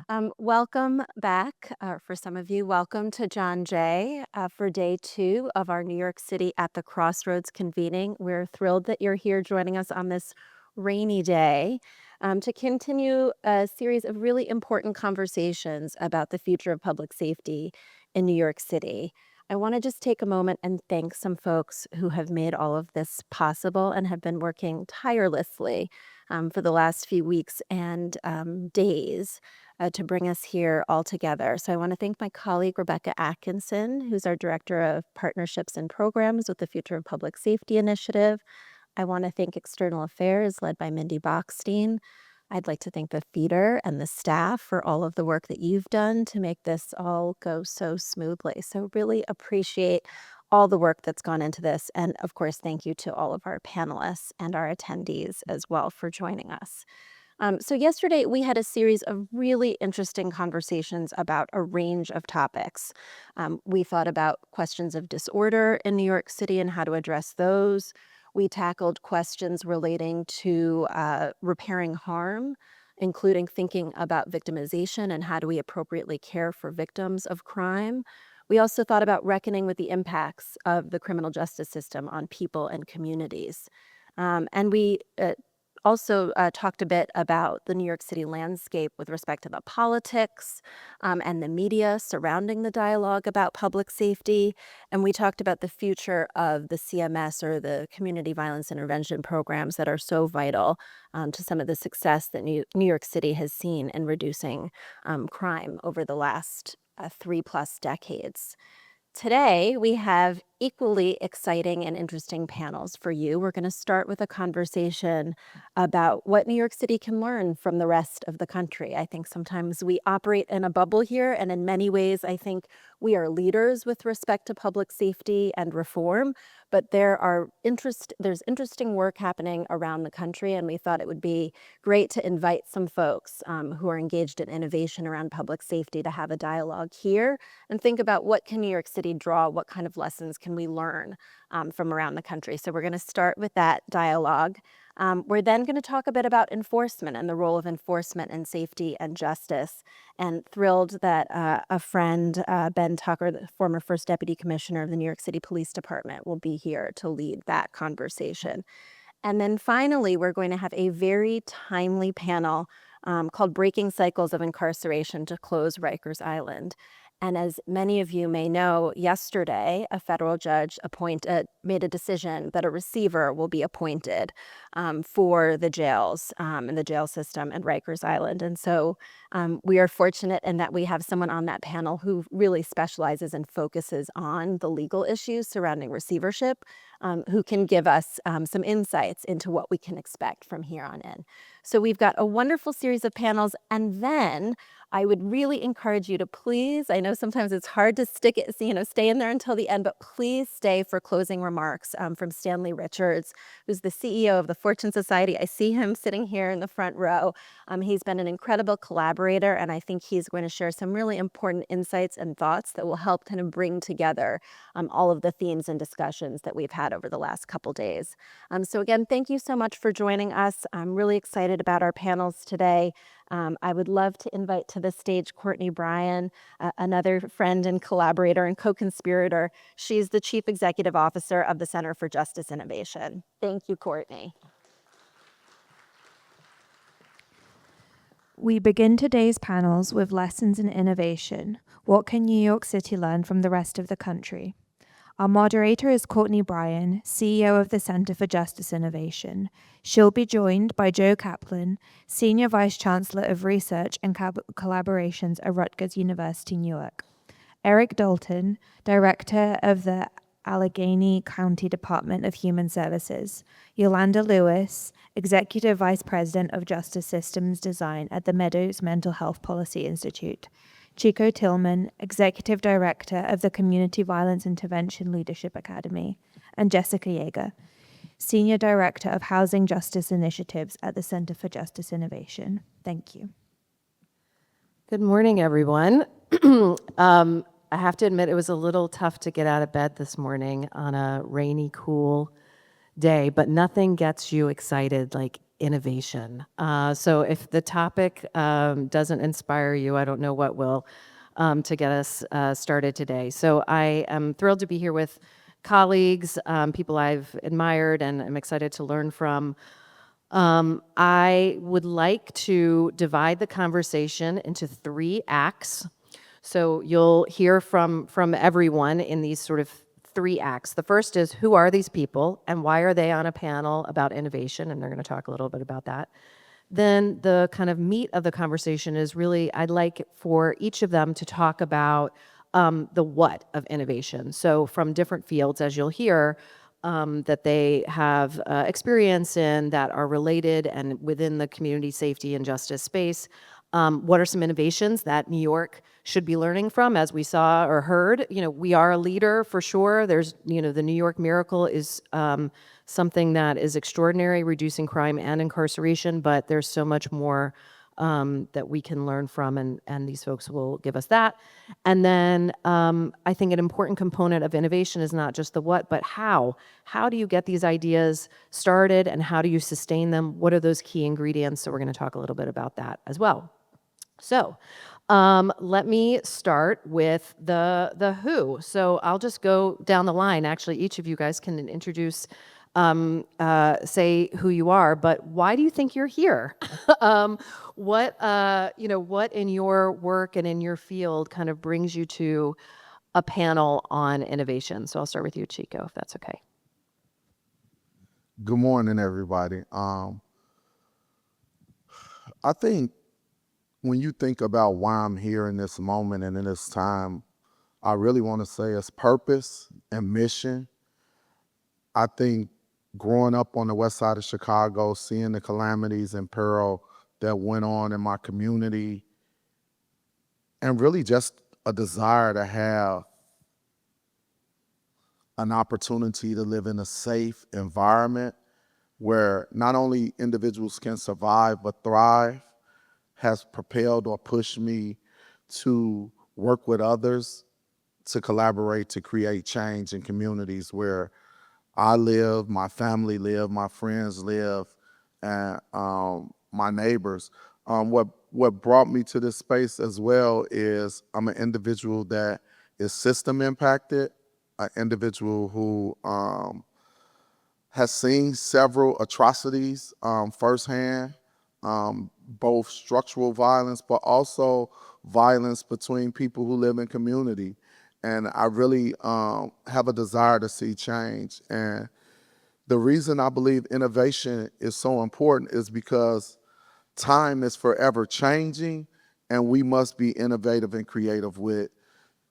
Welcome back. For some of you, welcome to John Jay for day 2 of our New York City at the Crossroads convening. We're thrilled that you're here joining us on this rainy day to continue a series of really important conversations about the future of public safety in New York City. I want to just take a moment and thank some folks who have made all of this possible and have been working tirelessly for the last few weeks and days to bring us here all together. So I want to thank my colleague, Rebecca Atkinson, who's our Director of Partnerships and Programs with the Future of Public Safety Initiative. I want to thank External Affairs, led by Mindy Bockstein. I'd like to thank the theater and the staff for all of the work that you've done to make this all go so smoothly. So really appreciate all the work that's gone into this. And of course, thank you to all of our panelists and our attendees as well for joining us. So yesterday we had a series of really interesting conversations about a range of topics. We thought about questions of disorder in New York City and how to address those. We tackled questions relating to repairing harm, including thinking about victimization and how do we appropriately care for victims of crime. We also thought about reckoning with the impacts of the criminal justice system on people and communities. And we also talked a bit about the New York City landscape with respect to the politics and the media surrounding the dialogue about public safety. And we talked about the future of the CMS, or the community violence intervention programs that are so vital to some of the success that New York City has seen in reducing crime over the last 3+ decades. Today, we have equally exciting and interesting panels for you. We're going to start with a conversation about what New York City can learn from the rest of the country. I think sometimes we operate in a bubble here, and in many ways, I think we are leaders with respect to public safety and reform, but there's interesting work happening around the country, and we thought it would be great to invite some folks who are engaged in innovation around public safety to have a dialogue here and think about what can New York City draw, what kind of lessons can we learn from around the country. So we're going to start with that dialogue. We're then going to talk a bit about enforcement and the role of enforcement in safety and justice. And thrilled that a friend, Ben Tucker, the former first deputy commissioner of the New York City Police Department, will be here to lead that conversation. And then finally, we're going to have a very timely panel called Breaking Cycles of Incarceration to Close Rikers Island. And as many of you may know, yesterday, a federal judge made a decision that a receiver will be appointed for the jails and the jail system at Rikers Island. And so we are fortunate in that we have someone on that panel who really specializes and focuses on the legal issues surrounding receivership, who can give us some insights into what we can expect from here on in. So we've got a wonderful series of panels, and then I would really encourage you to please, I know sometimes it's hard to stay in there until the end, but please stay for closing remarks from Stanley Richards, who's the CEO of the Fortune Society. I see him sitting here in the front row. He's been an incredible collaborator, and I think he's going to share some really important insights and thoughts that will help kind of bring together all of the themes and discussions that we've had over the last couple days. So again, thank you so much for joining us. I'm really excited about our panels today. I would love to invite to the stage Courtney Bryan, another friend and collaborator and co-conspirator. She's the Chief Executive Officer of the Center for Justice Innovation. Thank you, Courtney. We begin today's panels with lessons in innovation. What can New York City learn from the rest of the country? Our moderator is Courtney Bryan, CEO of the Center for Justice Innovation. She'll be joined by Joe Kaplan, Senior Vice Chancellor of Research and Collaborations at Rutgers University, Newark. Eric Dalton, Director of the Allegheny County Department of Human Services. Yolanda Lewis, Executive Vice President of Justice Systems Design at the Meadows Mental Health Policy Institute. Chico Tillman, Executive Director of the Community Violence Intervention Leadership Academy, and Jessica Yager, Senior Director of Housing Justice Initiatives at the Center for Justice Innovation. Thank you. Good morning, everyone. I have to admit it was a little tough to get out of bed this morning on a rainy, cool day, but nothing gets you excited like innovation. So if the topic doesn't inspire you, I don't know what will, to get us started today. So I am thrilled to be here with colleagues, people I've admired and I'm excited to learn from. I would like to divide the conversation into 3 acts. So you'll hear from everyone in these sort of 3 acts. The first is, who are these people and why are they on a panel about innovation? And they're going to talk a little bit about that. Then the kind of meat of the conversation is really, I'd like for each of them to talk about the what of innovation. So from different fields, as you'll hear, that they have experience in that are related and within the community safety and justice space. What are some innovations that New York should be learning from, as we saw or heard? We are a leader for sure. There's, the New York miracle is something that is extraordinary, reducing crime and incarceration, but there's so much more that we can learn from, and these folks will give us that. And then I think an important component of innovation is not just the what, but how. How do you get these ideas started, and how do you sustain them? What are those key ingredients? So we're going to talk a little bit about that as well. So let me start with the who. So I'll just go down the line. Actually, each of you guys can introduce, say who you are, but why do you think you're here? What in your work and in your field kind of brings you to a panel on innovation? So I'll start with you, Chico, if that's okay. Good morning, everybody. I think when you think about why I'm here in this moment and in this time, I really want to say it's purpose and mission. I think growing up on the west side of Chicago, seeing the calamities and peril that went on in my community, and really just a desire to have an opportunity to live in a safe environment where not only individuals can survive but thrive, has propelled or pushed me to work with others, to collaborate, to create change in communities where I live, my family live, my friends live, and my neighbors. What brought me to this space as well is I'm an individual that is system impacted, an individual who has seen several atrocities firsthand, both structural violence, but also violence between people who live in community. And I really have a desire to see change. And the reason I believe innovation is so important is because time is forever changing, and we must be innovative and creative with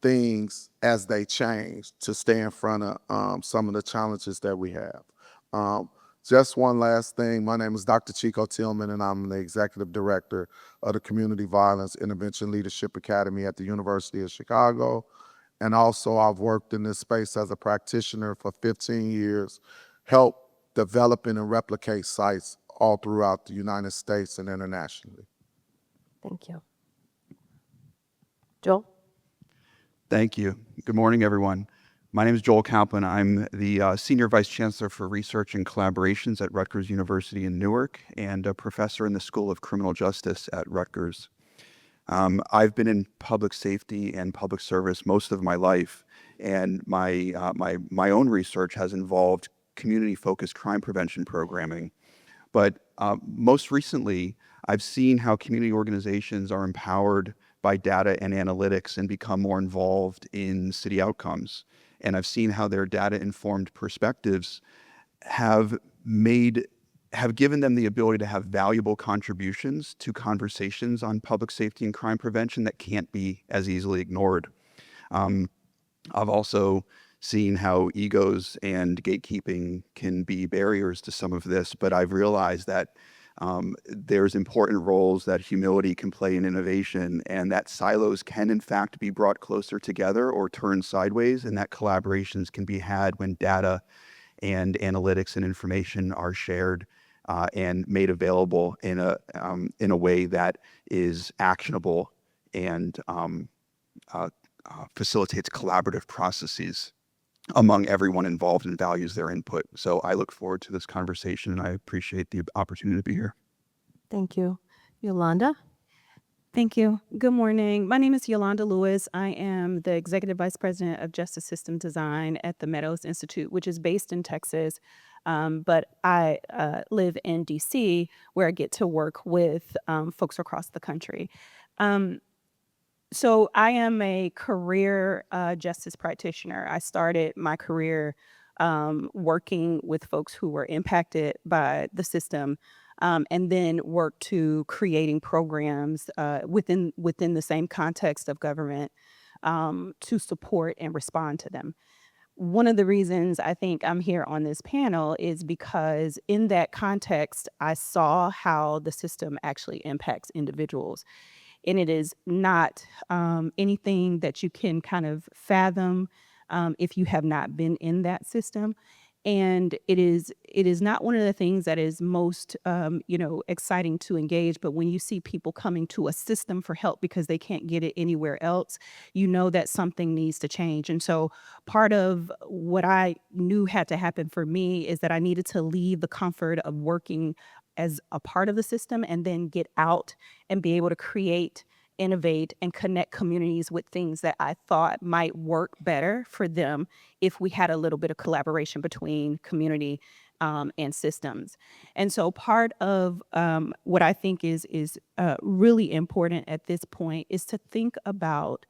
things as they change to stay in front of some of the challenges that we have. Just one last thing. My name is Dr. Chico Tillman, and I'm the Executive Director of the Community Violence Intervention Leadership Academy at the University of Chicago. And also, I've worked in this space as a practitioner for 15 years, help developing and replicate sites all throughout the United States and internationally. Thank you. Joel? Thank you. Good morning, everyone. My name is Joel Kaplan. I'm the Senior Vice Chancellor for Research and Collaborations at Rutgers University in Newark and a professor in the School of Criminal Justice at Rutgers. I've been in public safety and public service most of my life, and my own research has involved community-focused crime prevention programming. But most recently, I've seen how community organizations are empowered by data and analytics and become more involved in city outcomes. And I've seen how their data-informed perspectives have given them the ability to have valuable contributions to conversations on public safety and crime prevention that can't be as easily ignored. I've also seen how egos and gatekeeping can be barriers to some of this, but I've realized that there's important roles that humility can play in innovation, and that silos can in fact be brought closer together or turned sideways, and that collaborations can be had when data and analytics and information are shared and made available in a way that is actionable and facilitates collaborative processes. among everyone involved and values their input. So I look forward to this conversation, and I appreciate the opportunity to be here. Thank you. Yolanda? Thank you. Good morning. My name is Yolanda Lewis. I am the Executive Vice President of Justice System Design at the Meadows Institute, which is based in Texas. But I live in DC, where I get to work with folks across the country. So I am a career justice practitioner. I started my career working with folks who were impacted by the system, and then worked to creating programs within the same context of government to support and respond to them. One of the reasons I think I'm here on this panel is because in that context, I saw how the system actually impacts individuals. And it is not anything that you can kind of fathom if you have not been in that system. And it is not one of the things that is most exciting to engage. But when you see people coming to a system for help because they can't get it anywhere else, you know that something needs to change. And so part of what I knew had to happen for me is that I needed to leave the comfort of working as a part of the system and then get out and be able to create, innovate, and connect communities with things that I thought might work better for them if we had a little bit of collaboration between community and systems. And so part of what I think is really important at this point is to think about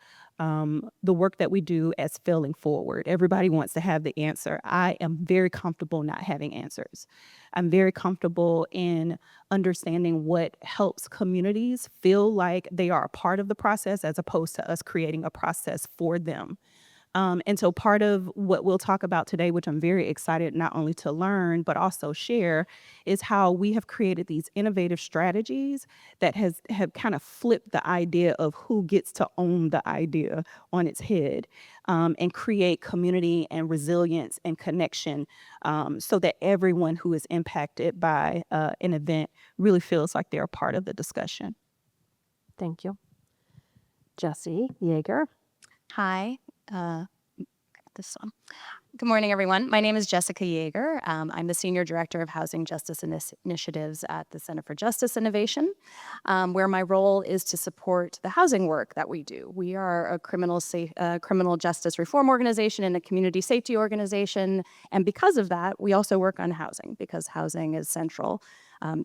the work that we do as failing forward. Everybody wants to have the answer. I am very comfortable not having answers. I'm very comfortable in understanding what helps communities feel like they are a part of the process as opposed to us creating a process for them. And so part of what we'll talk about today, which I'm very excited not only to learn, but also share, is how we have created these innovative strategies that have kind of flipped the idea of who gets to own the idea on its head, and create community and resilience and connection, so that everyone who is impacted by an event really feels like they're a part of the discussion. Thank you. Jesse Yager. Hi, this one. Good morning, everyone. My name is Jessica Yager. I'm the Senior Director of Housing Justice Initiatives at the Center for Justice Innovation, where my role is to support the housing work that we do. We are a criminal justice reform organization and a community safety organization, and because of that, we also work on housing, because housing is central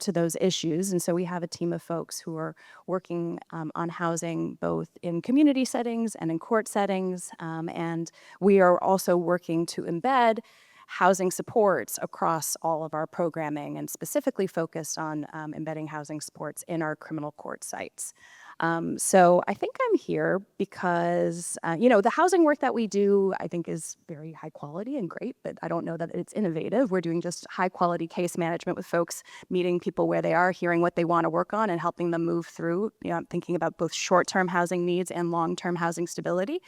to those issues. And so we have a team of folks who are working on housing both in community settings and in court settings. And we are also working to embed housing supports across all of our programming, and specifically focused on embedding housing supports in our criminal court sites. So I think I'm here because, the housing work that we do, I think, is very high quality and great, but I don't know that it's innovative. We're doing just high quality case management with folks, meeting people where they are, hearing what they want to work on and helping them move through. I'm thinking about both short-term housing needs and long-term housing stability.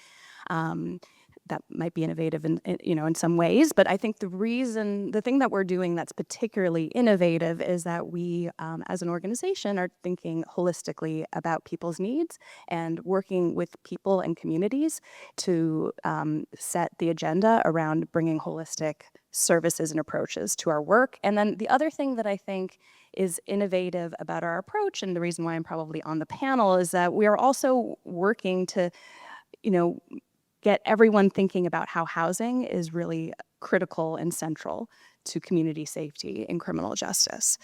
That might be innovative in some ways, but I think the thing that we're doing that's particularly innovative is that we, as an organization, are thinking holistically about people's needs and working with people and communities to set the agenda around bringing holistic services and approaches to our work. And then the other thing that I think is innovative about our approach, and the reason why I'm probably on the panel, is that we are also working to, get everyone thinking about how housing is really critical and central to community safety in criminal justice,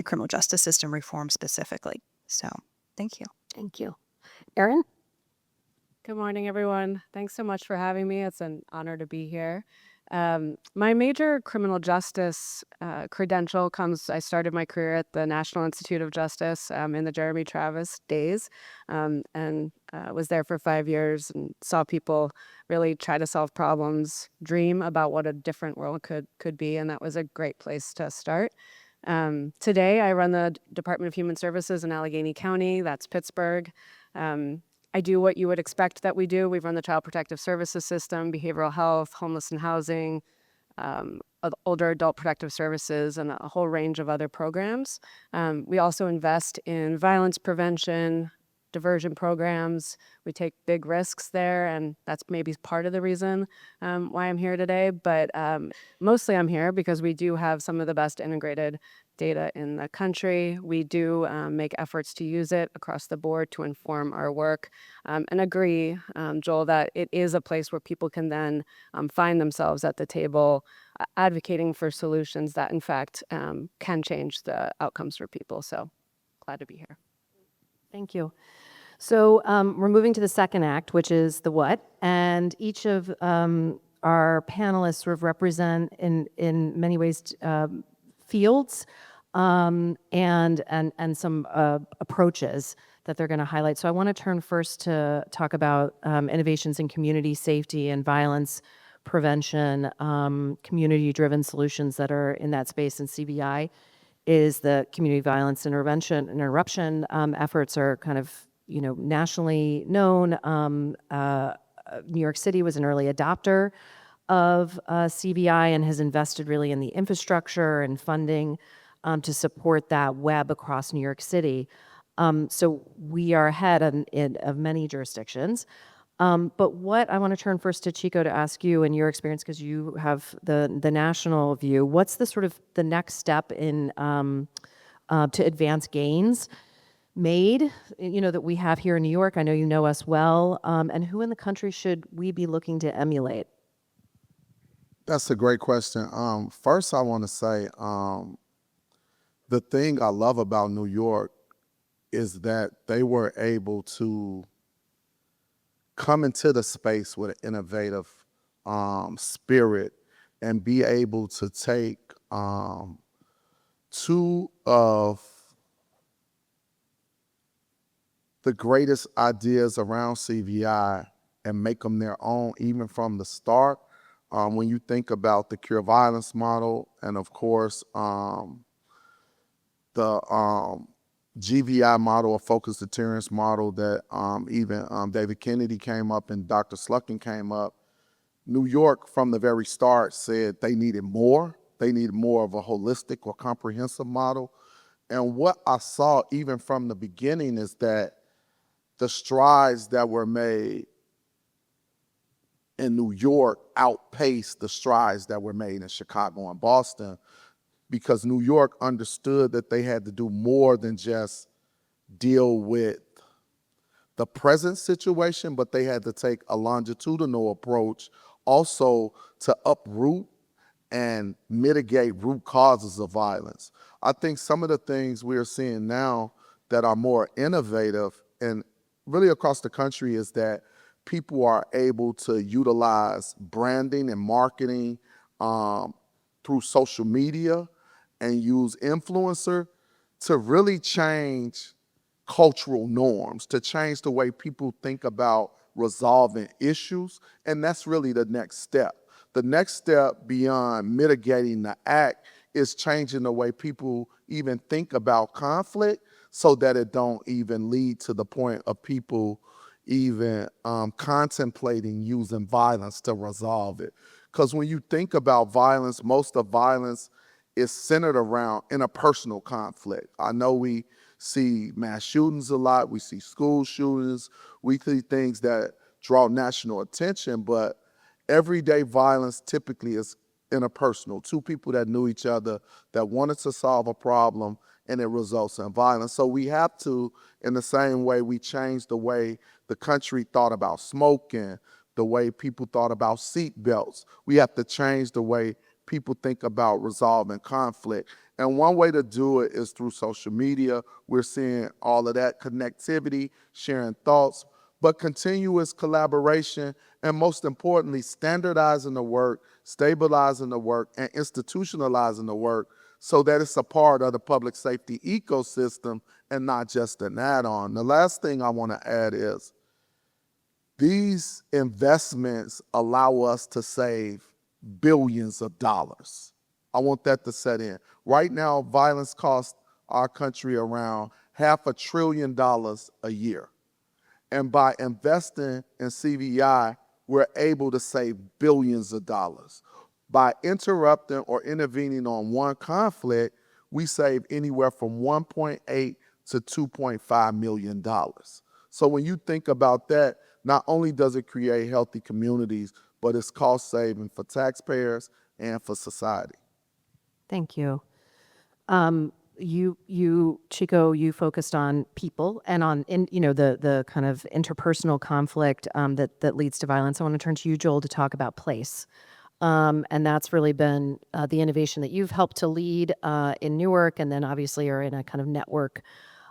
criminal justice system reform specifically. So, thank you. Thank you. Erin? Good morning, everyone. Thanks so much for having me. It's an honor to be here. My major criminal justice credential I started my career at the National Institute of Justice in the Jeremy Travis days, and was there for 5 years and saw people really try to solve problems, dream about what a different world could be, and that was a great place to start. Today, I run the Department of Human Services in Allegheny County. That's Pittsburgh. I do what you would expect that we do. We run the Child Protective Services System, behavioral health, homeless and housing, older adult protective services, and a whole range of other programs. We also invest in violence prevention, diversion programs. We take big risks there, and that's maybe part of the reason why I'm here today. But mostly I'm here because we do have some of the best integrated data in the country. We do make efforts to use it across the board to inform our work, and agree, Joel, that it is a place where people can then find themselves at the table advocating for solutions that, in fact, can change the outcomes for people. So glad to be here. Thank you. So we're moving to the second act, which is the what, and each of our panelists sort of represent in many ways fields and some approaches that they're going to highlight. So I want to turn first to talk about innovations in community safety and violence prevention, community-driven solutions that are in that space, and CVI is the community violence interruption efforts are kind of, nationally known. New York City was an early adopter of CVI and has invested really in the infrastructure and funding to support that web across New York City. So we are ahead of many jurisdictions. But what I want to turn first to Chico to ask you, in your experience, because you have the national view, what's the sort of the next step in to advance gains made, that we have here in New York? I know you know us well, and who in the country should we be looking to emulate? That's a great question. First, I want to say the thing I love about New York is that they were able to come into the space with an innovative spirit and be able to take two of the greatest ideas around CVI and make them their own, even from the start. When you think about the cure violence model, and of course, the GVI model, or focused deterrence model, that even David Kennedy came up and Dr. Sluckin came up, New York from the very start said they needed more. They needed more of a holistic or comprehensive model. And what I saw even from the beginning is that the strides that were made in New York outpaced the strides that were made in Chicago and Boston, because New York understood that they had to do more than just deal with the present situation, but they had to take a longitudinal approach also to uproot and mitigate root causes of violence. I think some of the things we are seeing now that are more innovative and really across the country is that people are able to utilize branding and marketing through social media and use influencer to really change cultural norms, to change the way people think about resolving issues. And that's really the next step. The next step beyond mitigating the act is changing the way people even think about conflict, so that it don't even lead to the point of people even contemplating using violence to resolve it. Because when you think about violence, most of violence is centered around interpersonal conflict. I know we see mass shootings a lot, we see school shootings, we see things that draw national attention, but everyday violence typically is interpersonal. Two people that knew each other, that wanted to solve a problem, and it results in violence. So we have to, in the same way we changed the way the country thought about smoking, the way people thought about seat belts, we have to change the way people think about resolving conflict. And one way to do it is through social media. We're seeing all of that connectivity, sharing thoughts, but continuous collaboration, and most importantly, standardizing the work, stabilizing the work, and institutionalizing the work so that it's a part of the public safety ecosystem and not just an add-on. The last thing I want to add is these investments allow us to save billions of dollars. I want that to set in. Right now, violence costs our country around $500 billion a year. And by investing in CVI, we're able to save billions of dollars. By interrupting or intervening on one conflict, we save anywhere from $1.8 to $2.5 million. So when you think about that, not only does it create healthy communities, but it's cost saving for taxpayers and for society. Thank you. Chico, you focused on people and on, the kind of interpersonal conflict that leads to violence. I want to turn to you, Joel, to talk about place. And that's really been the innovation that you've helped to lead in Newark, and then obviously are in a kind of network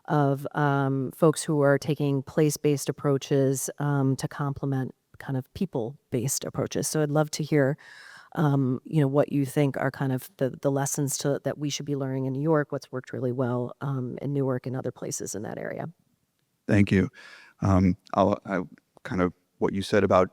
of folks who are taking place-based approaches to complement kind of people-based approaches. So I'd love to hear, what you think are kind of the lessons that we should be learning in New York, what's worked really well in Newark and other places in that area. Thank you. I kind of what you said about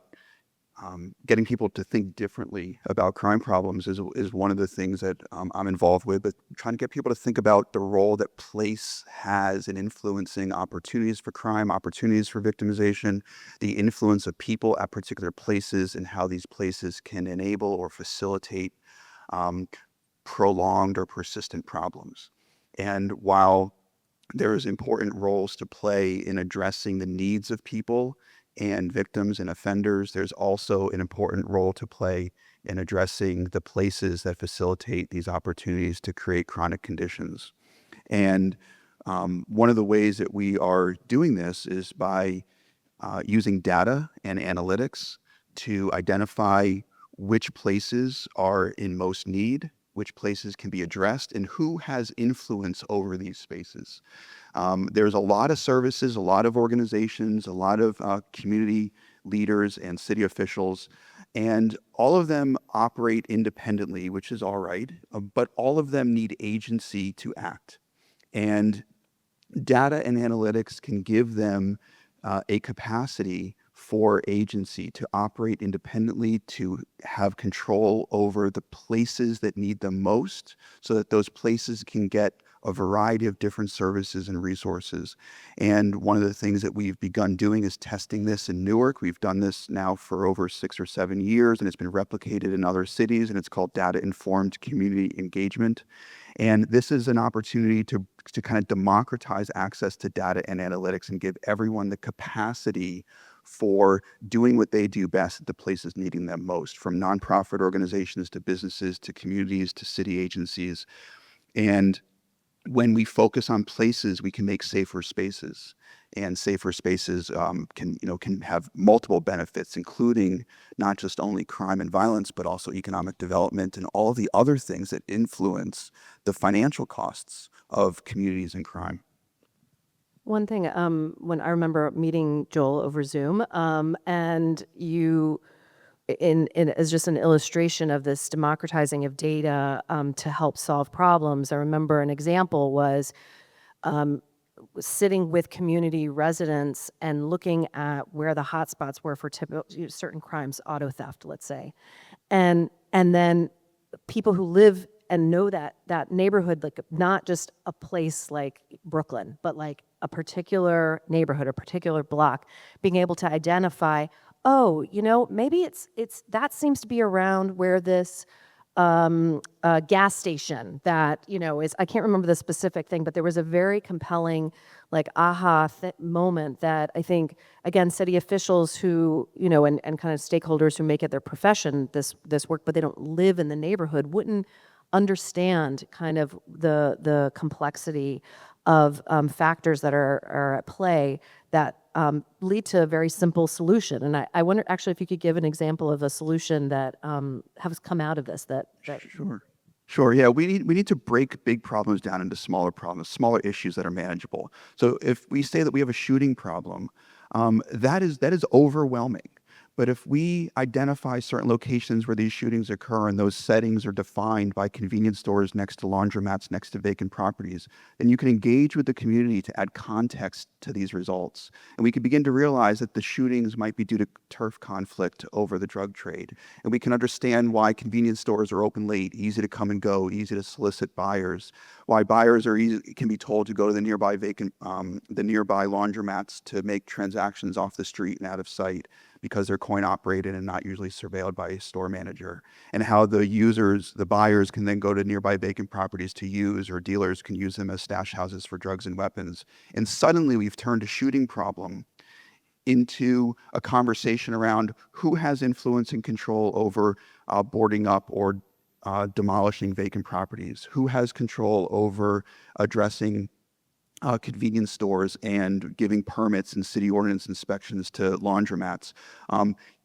getting people to think differently about crime problems is one of the things that I'm involved with, but trying to get people to think about the role that place has in influencing opportunities for crime, opportunities for victimization, the influence of people at particular places, and how these places can enable or facilitate prolonged or persistent problems. And while there's important roles to play in addressing the needs of people and victims and offenders, there's also an important role to play in addressing the places that facilitate these opportunities to create chronic conditions. And one of the ways that we are doing this is by using data and analytics to identify which places are in most need, which places can be addressed, and who has influence over these spaces. There's a lot of services, a lot of organizations, a lot of community leaders and city officials, and all of them operate independently, which is all right, but all of them need agency to act. And data and analytics can give them a capacity for agency to operate independently, to have control over the places that need them most, so that those places can get a variety of different services and resources. And one of the things that we've begun doing is testing this in Newark. We've done this now for over 6 or 7 years, and it's been replicated in other cities, and it's called data-informed community engagement. And this is an opportunity to kind of democratize access to data and analytics and give everyone the capacity for doing what they do best at the places needing them most, from nonprofit organizations to businesses to communities to city agencies. And when we focus on places, we can make safer spaces, and safer spaces can have multiple benefits, including not just only crime and violence, but also economic development and all the other things that influence the financial costs of communities and crime. One thing, when I remember meeting Joel over Zoom, and you, as just an illustration of this democratizing of data to help solve problems, I remember an example was sitting with community residents and looking at where the hotspots were for certain crimes, auto theft, let's say, and then people who live and know that neighborhood, like not just a place like Brooklyn, but like a particular neighborhood, a particular block, being able to identify, oh, maybe it's that seems to be around where this gas station that is, I can't remember the specific thing, but there was a very compelling like aha moment that I think, again, city officials who and kind of stakeholders who make it their profession this work, but they don't live in the neighborhood, wouldn't understand kind of the complexity of factors that are at play that lead to a very simple solution. And I wonder actually if you could give an example of a solution that has come out of this. Sure. Yeah, we need to break big problems down into smaller problems, smaller issues that are manageable. So if we say that we have a shooting problem, that is overwhelming. But if we identify certain locations where these shootings occur and those settings are defined by convenience stores next to laundromats, next to vacant properties, then you can engage with the community to add context to these results. And we can begin to realize that the shootings might be due to turf conflict over the drug trade. And we can understand why convenience stores are open late, easy to come and go, easy to solicit buyers, why buyers can be told to go to the nearby laundromats to make transactions off the street and out of sight, because they're coin operated and not usually surveilled by a store manager, and how the buyers can then go to nearby vacant properties to use, or dealers can use them as stash houses for drugs and weapons. And suddenly we've turned a shooting problem into a conversation around who has influence and control over boarding up or demolishing vacant properties, who has control over addressing convenience stores and giving permits and city ordinance inspections to laundromats.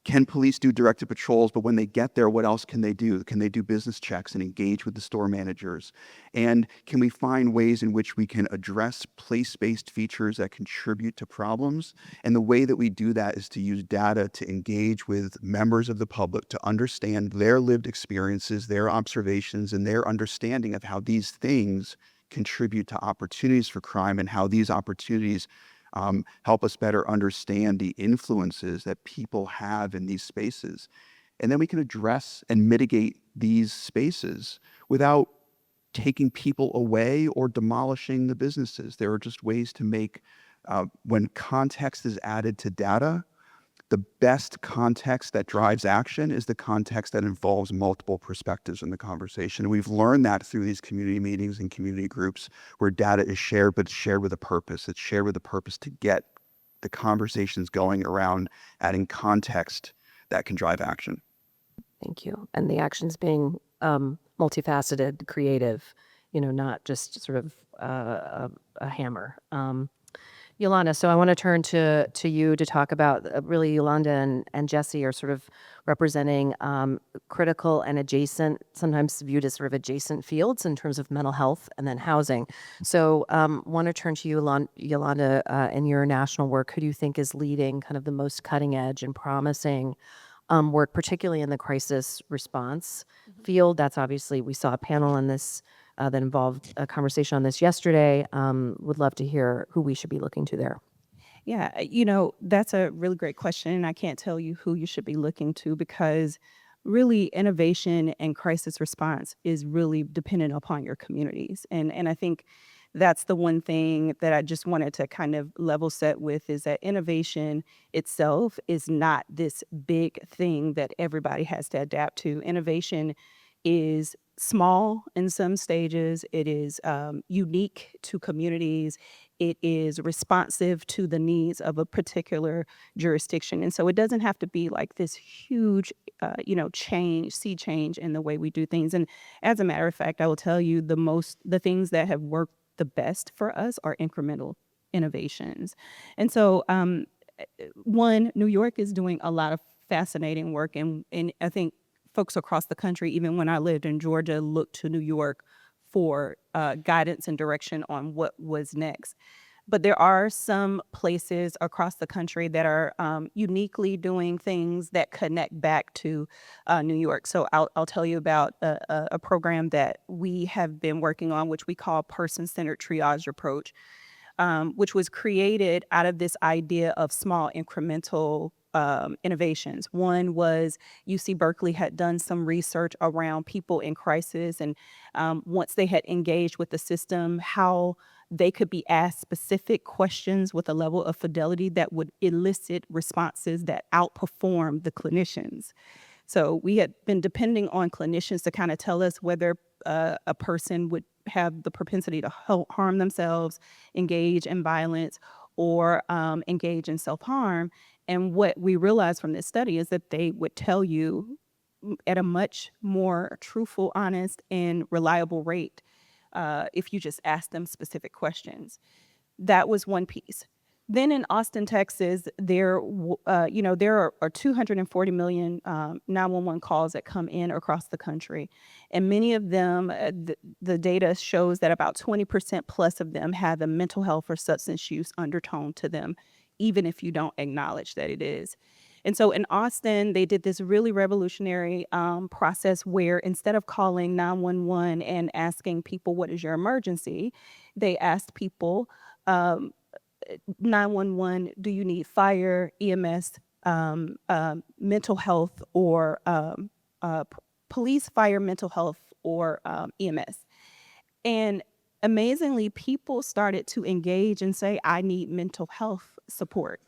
Can police do directed patrols, but when they get there, what else can they do? Can they do business checks and engage with the store managers? And can we find ways in which we can address place-based features that contribute to problems? And the way that we do that is to use data to engage with members of the public to understand their lived experiences, their observations, and their understanding of how these things contribute to opportunities for crime and how these opportunities help us better understand the influences that people have in these spaces. And then we can address and mitigate these spaces without taking people away or demolishing the businesses. There are just ways to make, when context is added to data, the best context that drives action is the context that involves multiple perspectives in the conversation. And we've learned that through these community meetings and community groups where data is shared, but it's shared with a purpose. It's shared with a purpose to get the conversations going around adding context that can drive action. Thank you. And the actions being multifaceted, creative, not just sort of a hammer. Yolanda, so I want to turn to you to talk about really Yolanda and Jesse are sort of representing critical and adjacent, sometimes viewed as sort of adjacent fields in terms of mental health and then housing. So want to turn to you, Yolanda, in your national work. Who do you think is leading kind of the most cutting edge and promising work, particularly in the crisis response field? That's obviously, we saw a panel on this that involved a conversation on this yesterday. Would love to hear who we should be looking to there. Yeah, that's a really great question. And I can't tell you who you should be looking to because really innovation and crisis response is really dependent upon your communities. And I think that's the one thing that I just wanted to kind of level set with is that innovation itself is not this big thing that everybody has to adapt to. Innovation is small in some stages. It is unique to communities. It is responsive to the needs of a particular jurisdiction. And so it doesn't have to be like this huge, sea change in the way we do things. And as a matter of fact, I will tell you the things that have worked the best for us are incremental innovations. And so New York is doing a lot of fascinating work. And I think folks across the country, even when I lived in Georgia, looked to New York for guidance and direction on what was next. But there are some places across the country that are uniquely doing things that connect back to New York. So I'll tell you about a program that we have been working on, which we call person-centered triage approach, which was created out of this idea of small incremental innovations. One was UC Berkeley had done some research around people in crisis, and once they had engaged with the system, how they could be asked specific questions with a level of fidelity that would elicit responses that outperform the clinicians. So we had been depending on clinicians to kind of tell us whether a person would have the propensity to harm themselves, engage in violence, or engage in self-harm. And what we realized from this study is that they would tell you at a much more truthful, honest, and reliable rate if you just ask them specific questions. That was one piece. Then in Austin, Texas, there are 240 million 911 calls that come in across the country. And many of them, the data shows that about 20% plus of them have a mental health or substance use undertone to them, even if you don't acknowledge that it is. And so in Austin, they did this really revolutionary process where instead of calling 911 and asking people, what is your emergency? They asked people, 911, do you need fire, EMS, mental health, or police, fire, mental health, or EMS? And amazingly, people started to engage and say, I need mental health support.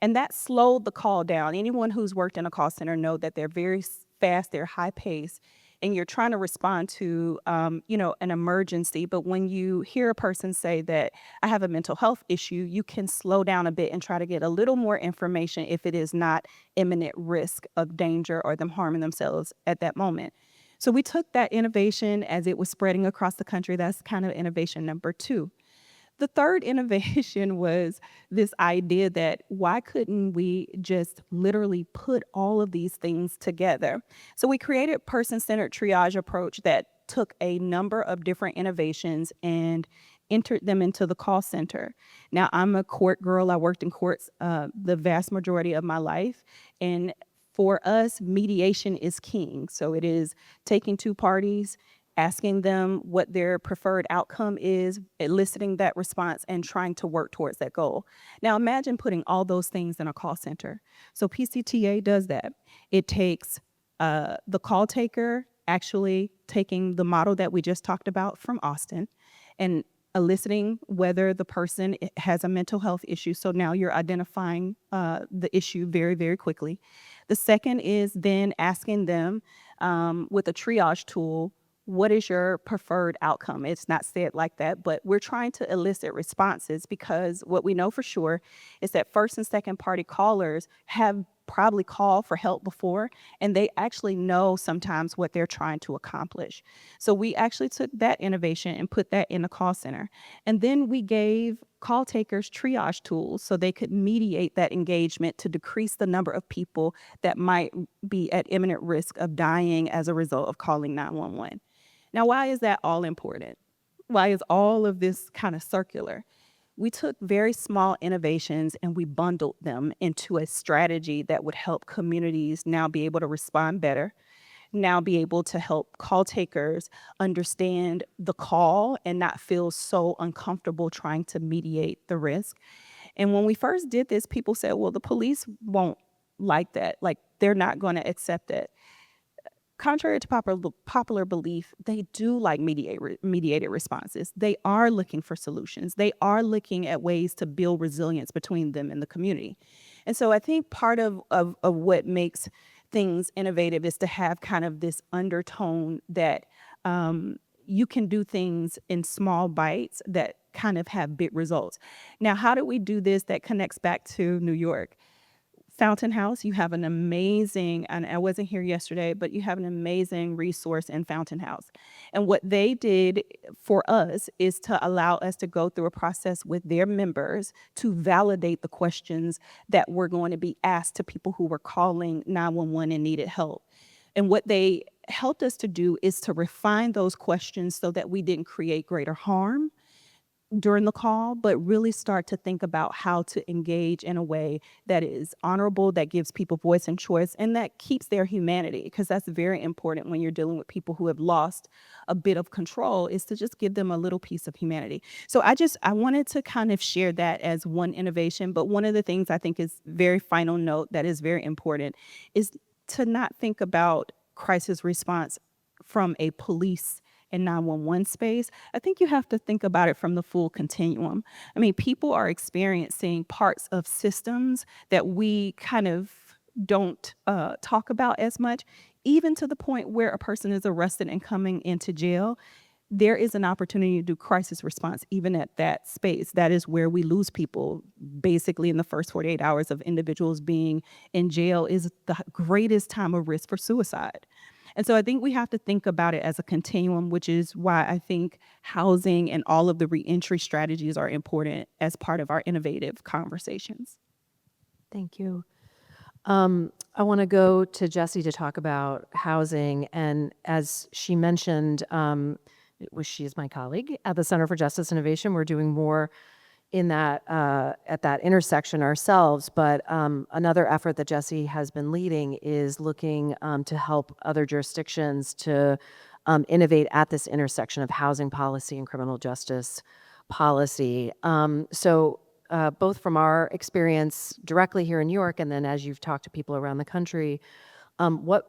And that slowed the call down. Anyone who's worked in a call center know that they're very fast, they're high paced. and you're trying to respond to, an emergency. But when you hear a person say that I have a mental health issue, you can slow down a bit and try to get a little more information if it is not imminent risk of danger or them harming themselves at that moment. So we took that innovation as it was spreading across the country. That's kind of innovation number 2. The third innovation was this idea that why couldn't we just literally put all of these things together? So we created person-centered triage approach that took a number of different innovations and entered them into the call center. Now, I'm a court girl. I worked in courts the vast majority of my life. And for us, mediation is king. So it is taking two parties, asking them what their preferred outcome is, eliciting that response, and trying to work towards that goal. Now, imagine putting all those things in a call center. So PCTA does that. It takes the call taker actually taking the model that we just talked about from Austin and eliciting whether the person has a mental health issue. So now you're identifying the issue very, very quickly. The second is then asking them with a triage tool, what is your preferred outcome? It's not said like that, but we're trying to elicit responses because what we know for sure is that first and second party callers have probably called for help before, and they actually know sometimes what they're trying to accomplish. So we actually took that innovation and put that in the call center. And then we gave call takers triage tools so they could mediate that engagement to decrease the number of people that might be at imminent risk of dying as a result of calling 911. Now, why is that all important? Why is all of this kind of circular? We took very small innovations and we bundled them into a strategy that would help communities now be able to respond better, now be able to help call takers understand the call and not feel so uncomfortable trying to mediate the risk. And when we first did this, people said, well, the police won't like that. Like, they're not going to accept it. Contrary to popular belief, they do like mediated responses. They are looking for solutions. They are looking at ways to build resilience between them and the community. And so I think part of what makes things innovative is to have kind of this undertone that you can do things in small bites that kind of have big results. Now, how do we do this that connects back to New York? Fountain House, you have an amazing, and I wasn't here yesterday, but you have an amazing resource in Fountain House. And what they did for us is to allow us to go through a process with their members to validate the questions that were going to be asked to people who were calling 911 and needed help. And what they helped us to do is to refine those questions so that we didn't create greater harm during the call, but really start to think about how to engage in a way that is honorable, that gives people voice and choice, and that keeps their humanity, because that's very important when you're dealing with people who have lost a bit of control, is to just give them a little piece of humanity. So I wanted to kind of share that as one innovation, but one of the things I think is very final note that is very important is to not think about crisis response from a police and 911 space. I think you have to think about it from the full continuum. I mean, people are experiencing parts of systems that we kind of don't talk about as much, even to the point where a person is arrested and coming into jail. There is an opportunity to do crisis response even at that space. That is where we lose people. Basically, in the first 48 hours of individuals being in jail is the greatest time of risk for suicide. And so I think we have to think about it as a continuum, which is why I think housing and all of the reentry strategies are important as part of our innovative conversations. Thank you. I want to go to Jessie to talk about housing. And as she mentioned, she is my colleague at the Center for Justice Innovation. We're doing more in that at that intersection ourselves. But another effort that Jessie has been leading is looking to help other jurisdictions to innovate at this intersection of housing policy and criminal justice policy. So both from our experience directly here in New York, and then as you've talked to people around the country, what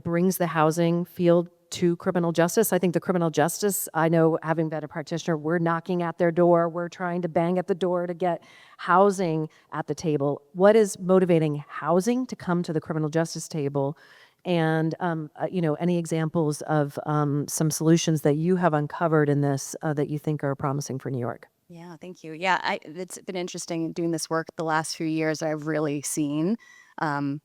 brings the housing field to criminal justice? I think the criminal justice, I know, having been a practitioner, we're knocking at their door, we're trying to bang at the door to get housing at the table. What is motivating housing to come to the criminal justice table and any examples of some solutions that you have uncovered in this that you think are promising for New York. Yeah, thank you. Yeah, it's been interesting doing this work the last few years. I've really seen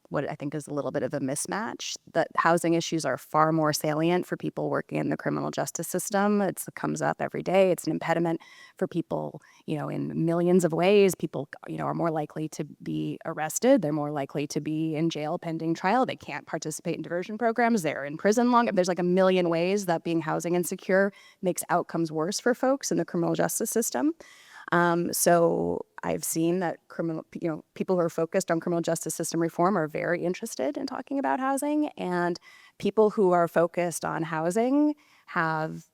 what I think is a little bit of a mismatch. That housing issues are far more salient for people working in the criminal justice system. It comes up every day. It's an impediment for people, in millions of ways. People, are more likely to be arrested. They're more likely to be in jail pending trial. They can't participate in diversion programs. They're in prison long. There's like a million ways that being housing insecure makes outcomes worse for folks in the criminal justice system. So I've seen that people who are focused on criminal justice system reform are very interested in talking about housing, and people who are focused on housing have,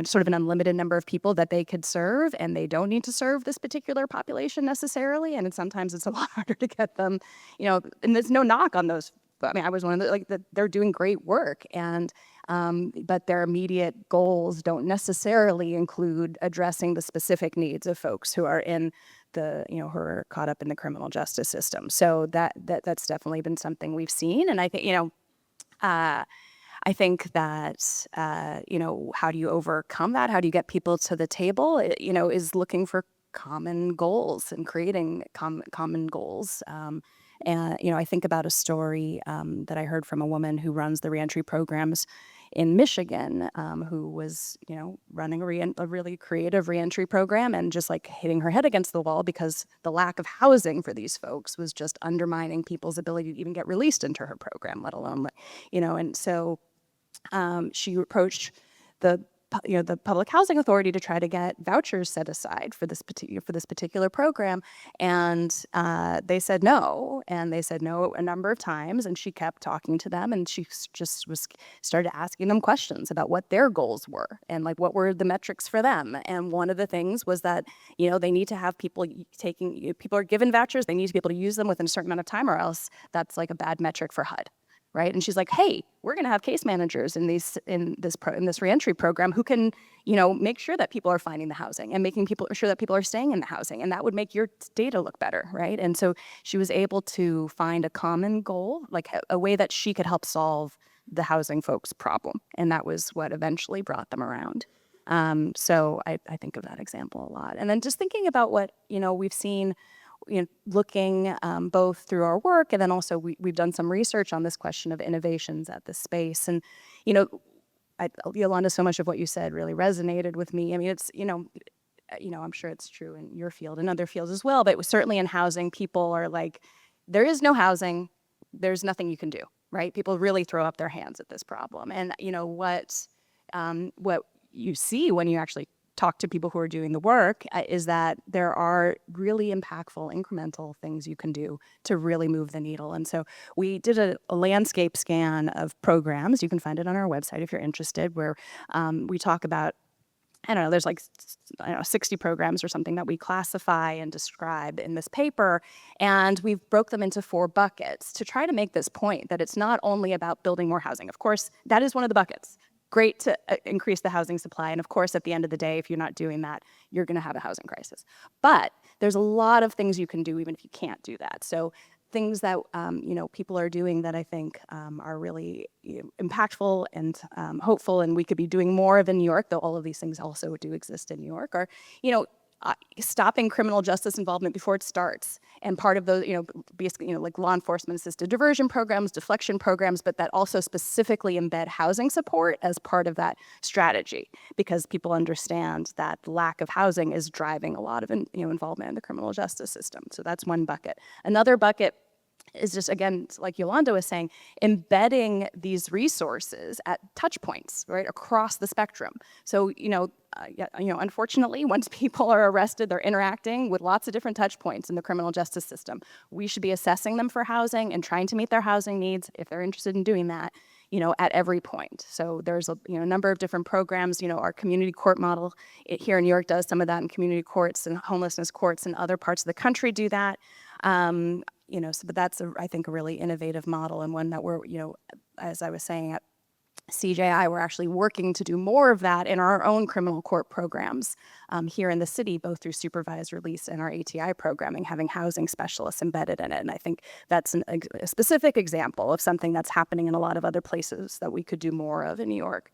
sort of an unlimited number of people that they could serve, and they don't need to serve this particular population necessarily. And sometimes it's a lot harder to get them, and there's no knock on those. I mean, I was one of they're doing great work, and but their immediate goals don't necessarily include addressing the specific needs of folks who are in the, who are caught up in the criminal justice system. So that's definitely been something we've seen, and I think, I think that, how do you overcome that? How do you get people to the table? Is looking for common goals and creating common goals. And, I think about a story that I heard from a woman who runs the reentry programs in Michigan, who was, running a really creative reentry program and just like hitting her head against the wall because the lack of housing for these folks was just undermining people's ability to even get released into her program, let alone, and so she approached the public housing authority to try to get vouchers set aside for this particular program, and they said no, a number of times, and she kept talking to them, and she just started asking them questions about what their goals were and like what were the metrics for them. And one of the things was that they need to have people are given vouchers, they need to be able to use them within a certain amount of time, or else that's like a bad metric for HUD. Right. And she's like, hey, we're going to have case managers in this reentry program who can, make sure that people are finding the housing and making sure that people are staying in the housing. And that would make your data look better. Right. And so she was able to find a common goal, like a way that she could help solve the housing folks' problem. And that was what eventually brought them around. So I think of that example a lot. And then just thinking about what, we've seen, looking both through our work, and then also we've done some research on this question of innovations at this space. And, Yolanda, so much of what you said really resonated with me. I mean, it's, I'm sure it's true in your field and other fields as well, but it was certainly in housing, people are like, there is no housing, there's nothing you can do, right? People really throw up their hands at this problem. And, what you see when you actually talk to people who are doing the work is that there are really impactful incremental things you can do to really move the needle. And so we did a landscape scan of programs. You can find it on our website if you're interested, where we talk about, there's 60 programs or something that we classify and describe in this paper. And we've broke them into 4 buckets to try to make this point that it's not only about building more housing. Of course, that is one of the buckets. Great to increase the housing supply. And of course, at the end of the day, if you're not doing that, you're going to have a housing crisis. But there's a lot of things you can do even if you can't do that. So things that, people are doing that I think are really impactful and hopeful, and we could be doing more of in New York, though all of these things also do exist in New York, are, stopping criminal justice involvement before it starts. And part of those, basically, like law enforcement assisted diversion programs, deflection programs, but that also specifically embed housing support as part of that strategy, because people understand that the lack of housing is driving a lot of, involvement in the criminal justice system. So that's one bucket. Another bucket is just, again, like Yolanda was saying, embedding these resources at touch points, right, across the spectrum. So, unfortunately, once people are arrested, they're interacting with lots of different touch points in the criminal justice system. We should be assessing them for housing and trying to meet their housing needs if they're interested in doing that, at every point. So there's a number of different programs. Our community court model here in New York does some of that, in community courts and homelessness courts and other parts of the country do that. But that's I think a really innovative model, and one that we're, as I was saying, CJI, we're actually working to do more of that in our own criminal court programs here in the city, both through supervised release and our ATI programming, having housing specialists embedded in it. And I think that's a specific example of something that's happening in a lot of other places that we could do more of in New York.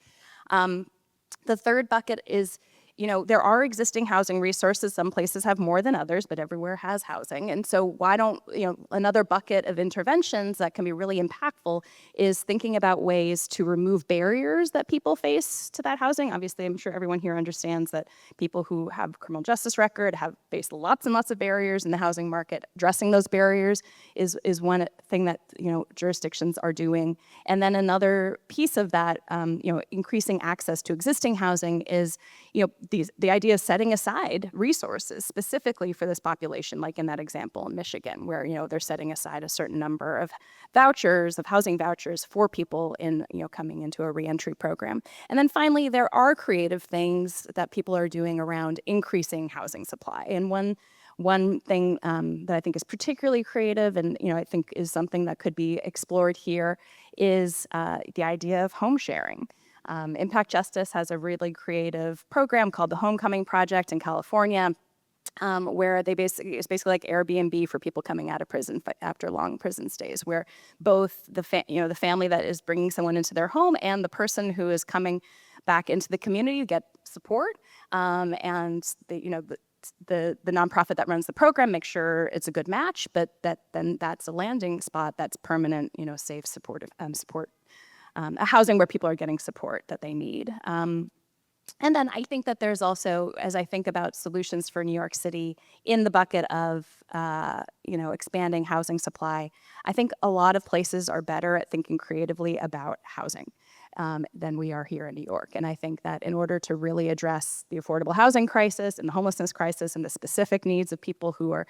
The third bucket is, there are existing housing resources. Some places have more than others, but everywhere has housing. And so why don't, another bucket of interventions that can be really impactful is thinking about ways to remove barriers that people face to that housing. Obviously, I'm sure everyone here understands that people who have criminal justice record have faced lots and lots of barriers in the housing market. Addressing those barriers is one thing that, jurisdictions are doing. And then another piece of that, increasing access to existing housing is, the idea of setting aside resources specifically for this population, like in that example in Michigan, where, they're setting aside a certain number of vouchers, of housing vouchers for people in, coming into a reentry program. And then finally, there are creative things that people are doing around increasing housing supply. And one thing that I think is particularly creative and, I think is something that could be explored here is the idea of home sharing. Impact Justice has a really creative program called the Homecoming Project in California, where it's basically like Airbnb for people coming out of prison after long prison stays, where both the family that is bringing someone into their home and the person who is coming back into the community get support, and the nonprofit that runs the program makes sure it's a good match, but that's a landing spot that's permanent, safe, supportive support. A housing where people are getting support that they need. And then I think that there's also, as I think about solutions for New York City in the bucket of, expanding housing supply, I think a lot of places are better at thinking creatively about housing than we are here in New York. And I think that in order to really address the affordable housing crisis and the homelessness crisis and the specific needs of people who are,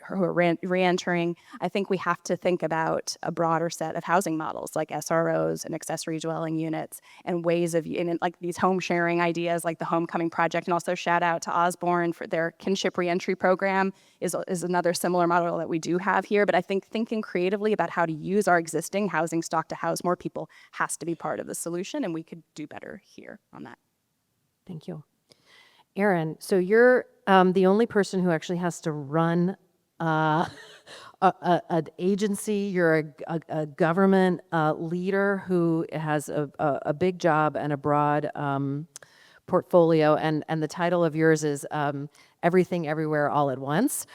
who are reentering, I think we have to think about a broader set of housing models like SROs and accessory dwelling units and ways of, like these home sharing ideas like the Homecoming Project, and also shout out to Osborne for their kinship reentry program is another similar model that we do have here. But I think thinking creatively about how to use our existing housing stock to house more people has to be part of the solution, and we could do better here on that. Thank you. Erin, so you're the only person who actually has to run an agency. You're a government leader who has a big job and a broad portfolio, and the title of yours is Everything Everywhere All at Once,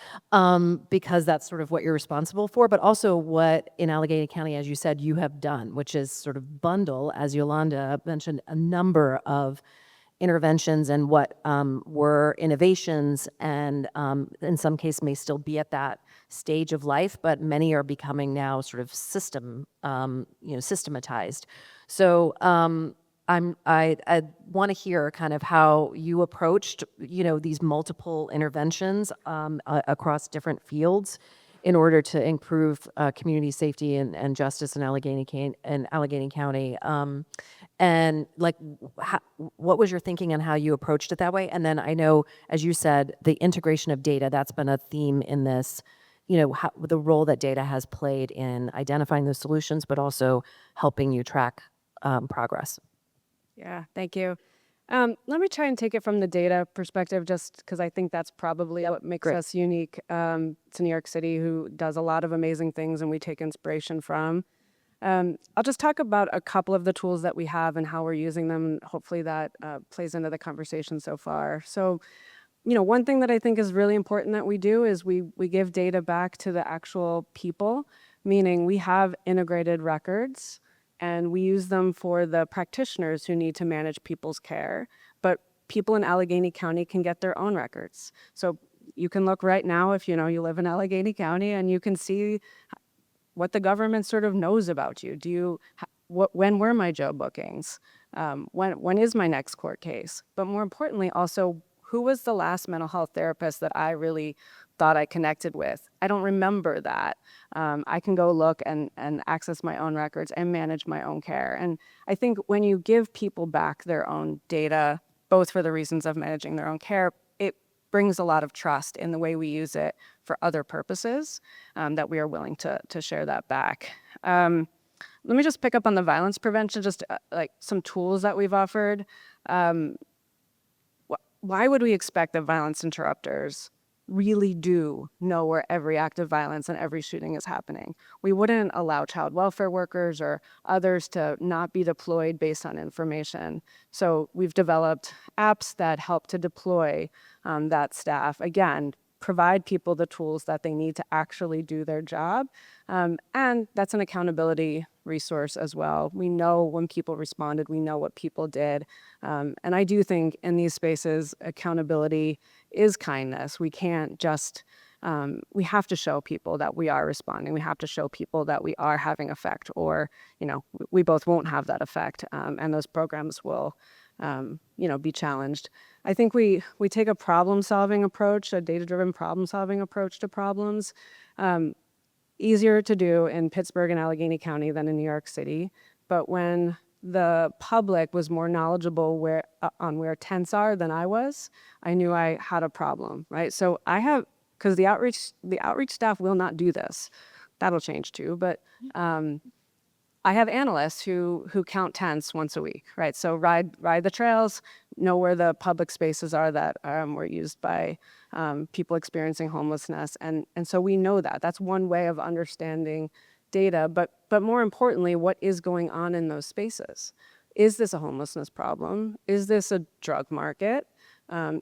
because that's sort of what you're responsible for, but also what in Allegheny County, as you said, you have done, which is sort of bundle, as Yolanda mentioned, a number of interventions and what were innovations and in some cases may still be at that stage of life, but many are becoming now sort of systematized. So I want to hear kind of how you approached, these multiple interventions across different fields in order to improve community safety and justice in Allegheny County. And like, what was your thinking on how you approached it that way? And then I know, as you said, the integration of data, that's been a theme in this, the role that data has played in identifying those solutions, but also helping you track progress. Yeah, thank you. Let me try and take it from the data perspective, just because I think that's probably what makes us unique to New York City, who does a lot of amazing things and we take inspiration from. I'll just talk about a couple of the tools that we have and how we're using them. Hopefully that plays into the conversation so far. So, one thing that I think is really important that we do is we give data back to the actual people, meaning we have integrated records and we use them for the practitioners who need to manage people's care. But people in Allegheny County can get their own records. So you can look right now if you live in Allegheny County and you can see what the government sort of knows about you. When were my Joe bookings? When is my next court case? But more importantly, also, who was the last mental health therapist that I really thought I connected with? I don't remember that. I can go look and access my own records and manage my own care. And I think when you give people back their own data, both for the reasons of managing their own care, it brings a lot of trust in the way we use it for other purposes, that we are willing to share that back. let me just pick up on the violence prevention, just like some tools that we've offered. Why would we expect that violence interrupters really do know where every act of violence and every shooting is happening? We wouldn't allow child welfare workers or others to not be deployed based on information. So we've developed apps that help to deploy that staff. Again, provide people the tools that they need to actually do their job. And that's an accountability resource as well. We know when people responded, we know what people did. And I do think in these spaces, accountability is kindness. We can't just, we have to show people that we are responding. We have to show people that we are having effect, or, we both won't have that effect. And those programs will, be challenged. I think we take a problem-solving approach, a data-driven problem-solving approach to problems. Easier to do in Pittsburgh and Allegheny County than in New York City. But when the public was more knowledgeable on where tents are than I was, I knew I had a problem, right? So because the outreach staff will not do this. That'll change too, but I have analysts who count tents once a week, right? So ride the trails, know where the public spaces are that were used by people experiencing homelessness, and so we know that. That's one way of understanding data, but more importantly, what is going on in those spaces? Is this a homelessness problem? Is this a drug market?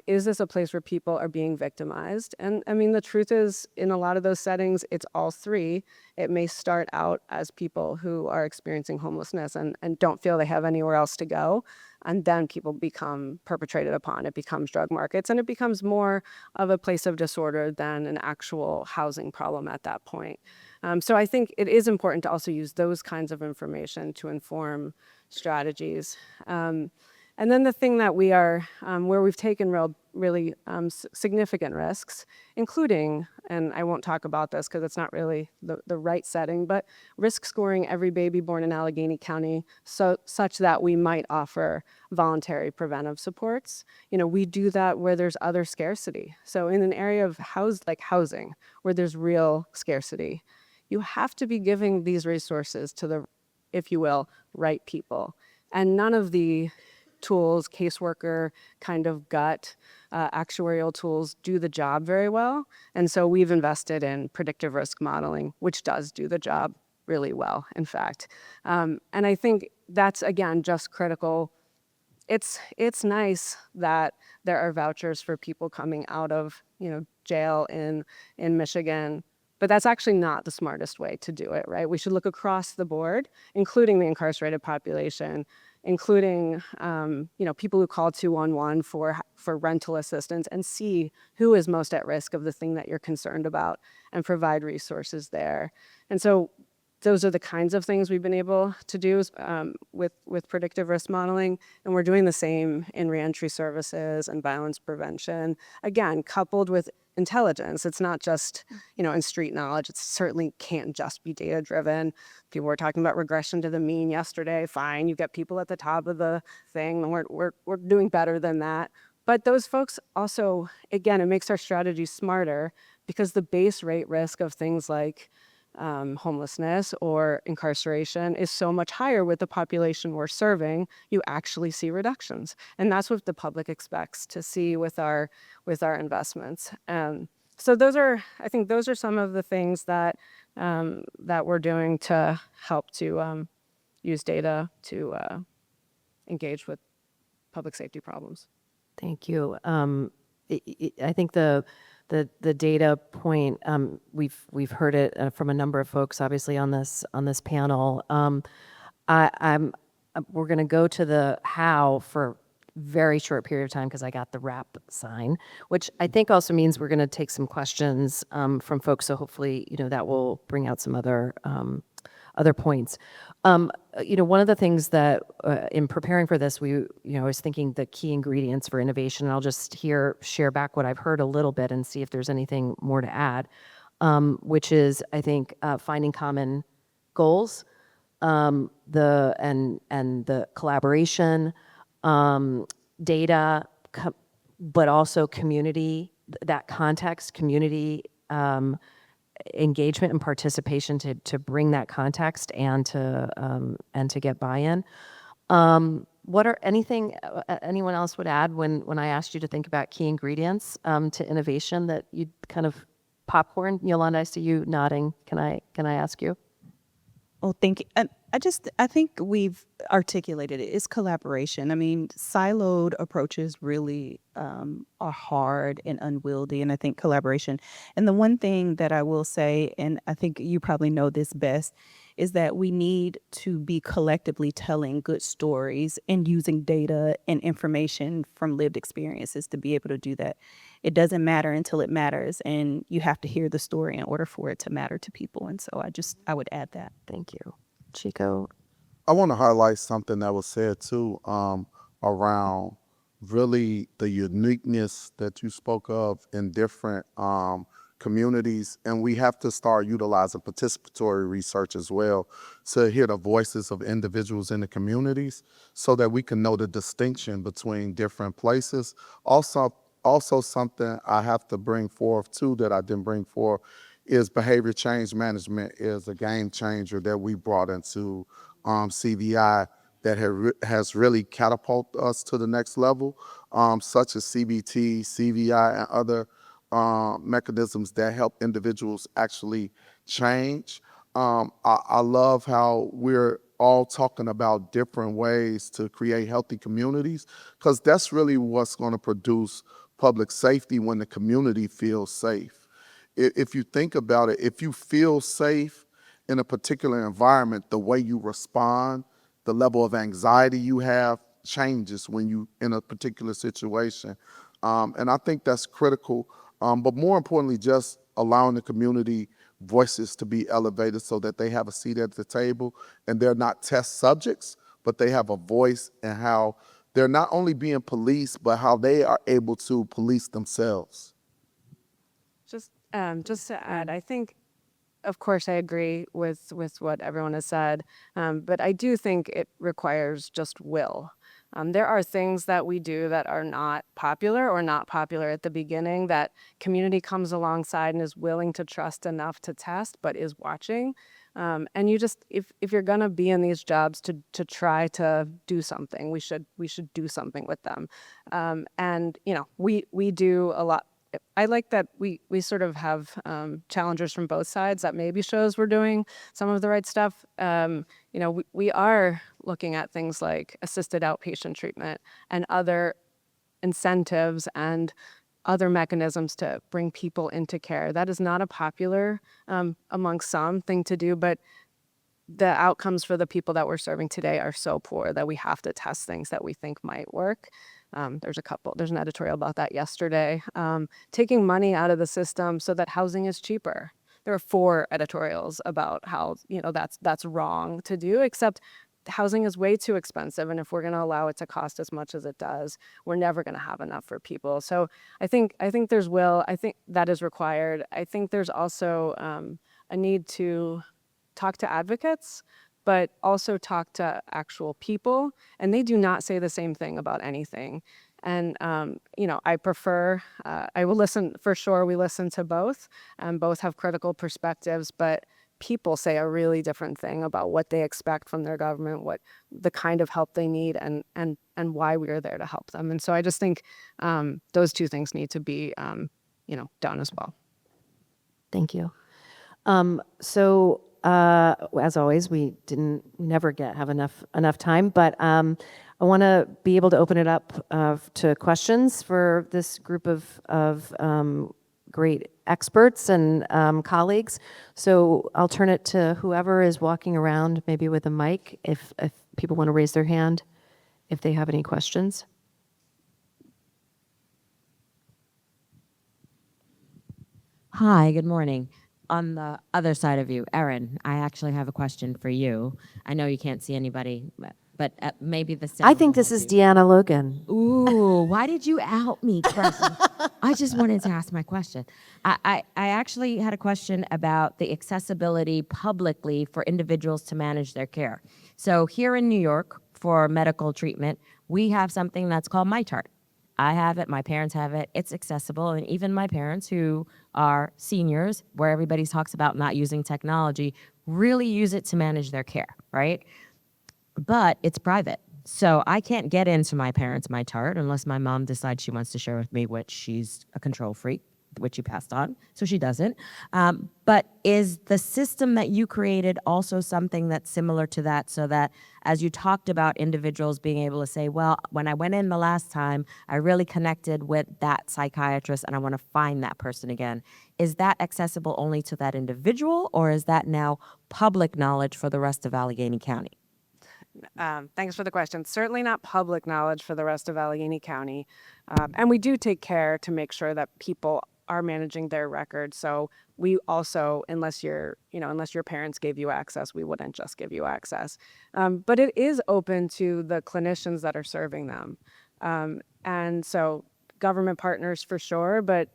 Is this a place where people are being victimized? And I mean, the truth is, in a lot of those settings, it's all three. It may start out as people who are experiencing homelessness and don't feel they have anywhere else to go. And then people become perpetrated upon. It becomes drug markets, and it becomes more of a place of disorder than an actual housing problem at that point. So I think it is important to also use those kinds of information to inform strategies. And then the thing that we are, where we've taken really significant risks, including, and I won't talk about this because it's not really the right setting, but risk scoring every baby born in Allegheny County such that we might offer voluntary preventive supports. We do that where there's other scarcity. So in an area of housing, where there's real scarcity, you have to be giving these resources to the, if you will, right people. And none of the tools, caseworker kind of gut, actuarial tools do the job very well. And so we've invested in predictive risk modeling, which does do the job really well, in fact. And I think that's, again, just critical. It's nice that there are vouchers for people coming out of jail in Michigan, but that's actually not the smartest way to do it, right? We should look across the board, including the incarcerated population, including people who call 211 for rental assistance, and see who is most at risk of the thing that you're concerned about, and provide resources there. And so those are the kinds of things we've been able to do with predictive risk modeling, and we're doing the same in reentry services and violence prevention, again, coupled with intelligence. It's not just, in street knowledge. It certainly can't just be data driven. People were talking about regression to the mean yesterday. Fine, you get people at the top of the thing, and we're doing better than that. But those folks also, again, it makes our strategy smarter, because the base rate risk of things like homelessness or incarceration is so much higher with the population we're serving. You actually see reductions, and that's what the public expects to see with our investments. So I think those are some of the things that we're doing to help to use data to engage with public safety problems. Thank you. I think the data point, we've heard it from a number of folks, obviously on this panel. We're going to go to the how for very short period of time because I got the wrap sign, which I think also means we're going to take some questions from folks. So hopefully, that will bring out some other points. One of the things that in preparing for this, I was thinking the key ingredients for innovation, and I'll just share back what I've heard a little bit and see if there's anything more to add, which is, I think, finding common goals, the collaboration, data, but also community, that context, community, engagement and participation to bring that context and to get buy-in. What are anyone else would add when I asked you to think about key ingredients to innovation that you'd kind of popcorn? Yolanda, I see you nodding. Can I ask you? Well, thank you. And I think we've articulated it. It's collaboration. I mean, siloed approaches really are hard and unwieldy, and I think collaboration. And the one thing that I will say, and I think you probably know this best, is that we need to be collectively telling good stories and using data and information from lived experiences to be able to do that. It doesn't matter until it matters, and you have to hear the story in order for it to matter to people. And so I would add that. Thank you. Chico? I want to highlight something that was said too, around really the uniqueness that you spoke of in different communities, and we have to start utilizing participatory research as well to hear the voices of individuals in the communities so that we can know the distinction between different places. Also something I have to bring forth too that I didn't bring forth is behavior change management is a game changer that we brought into CVI that has really catapulted us to the next level, such as CBT, CVI, and other mechanisms that help individuals actually change. I love how we're all talking about different ways to create healthy communities, because that's really what's going to produce public safety when the community feels safe. If you think about it, if you feel safe in a particular environment, the way you respond, the level of anxiety you have changes when you in a particular situation. And I think that's critical. But more importantly, just allowing the community voices to be elevated so that they have a seat at the table and they're not test subjects, but they have a voice in how they're not only being policed, but how they are able to police themselves. Just to add, I think, of course, I agree with what everyone has said, but I do think it requires just will. There are things that we do that are not popular or not popular at the beginning that community comes alongside and is willing to trust enough to test, but is watching. And you just, if you're gonna be in these jobs to try to do something, we should do something with them. And we do a lot. I like that we sort of have challengers from both sides. That maybe shows we're doing some of the right stuff. We are looking at things like assisted outpatient treatment and other incentives and other mechanisms to bring people into care. That is not a popular among some thing to do, but the outcomes for the people that we're serving today are so poor that we have to test things that we think might work. There's an editorial about that yesterday. Taking money out of the system so that housing is cheaper. There are 4 editorials about how, that's wrong to do, except housing is way too expensive. And if we're going to allow it to cost as much as it does, we're never going to have enough for people. So I think there's will. I think that is required. I think there's also a need to talk to advocates, but also talk to actual people. And they do not say the same thing about anything. And, I prefer, I will listen, for sure, we listen to both, and both have critical perspectives, but people say a really different thing about what they expect from their government, what the kind of help they need, and why we are there to help them. And so I just think those 2 things need to be, done as well. Thank you. As always, we never have enough time, but I want to be able to open it up to questions for this group of great experts and colleagues. So I'll turn it to whoever is walking around, maybe with a mic, if people want to raise their hand, if they have any questions. Hi, good morning. On the other side of you, Erin, I actually have a question for you. I know you can't see anybody, but maybe the sound I think will this is help you. Deanna Logan. Ooh, why did you out me, Cressy? I just wanted to ask my question. I actually had a question about the accessibility publicly for individuals to manage their care. So here in New York, for medical treatment, we have something that's called MyChart. I have it, my parents have it, it's accessible. And even my parents, who are seniors, where everybody talks about not using technology, really use it to manage their care, right? But it's private. So I can't get into my parents' My Chart unless my mom decides she wants to share with me, which she's a control freak, which she passed on, so she doesn't. But is the system that you created also something that's similar to that, so that as you talked about individuals being able to say, well, when I went in the last time, I really connected with that psychiatrist and I want to find that person again. Is that accessible only to that individual, or is that now public knowledge for the rest of Allegheny County? Thanks for the question. Certainly not public knowledge for the rest of Allegheny County. And we do take care to make sure that people are managing their records. So we also, unless your parents gave you access, we wouldn't just give you access. But it is open to the clinicians that are serving them. And so government partners for sure, but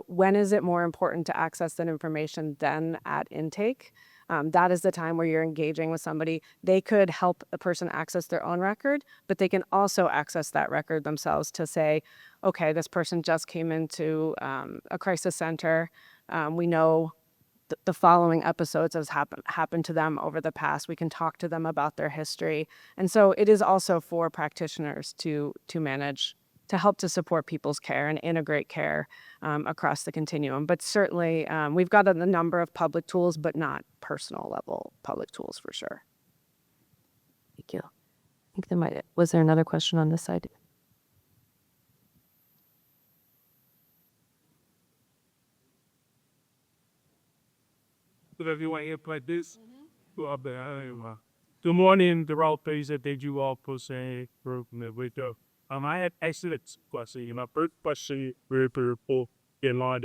when is it more important to access that information than at intake? That is the time where you're engaging with somebody. They could help a person access their own record, but they can also access that record themselves to say, okay, this person just came into a crisis center. We know the following episodes has happened to them over the past. We can talk to them about their history. And so it is also for practitioners to manage, to help to support people's care and integrate care across the continuum. But certainly we've got a number of public tools, but not personal level public tools for sure. Thank you. I think was there another question on this side? Good everyone here like this. Good morning, the route page that you all present for the window. I had excellent question. My first question very for in line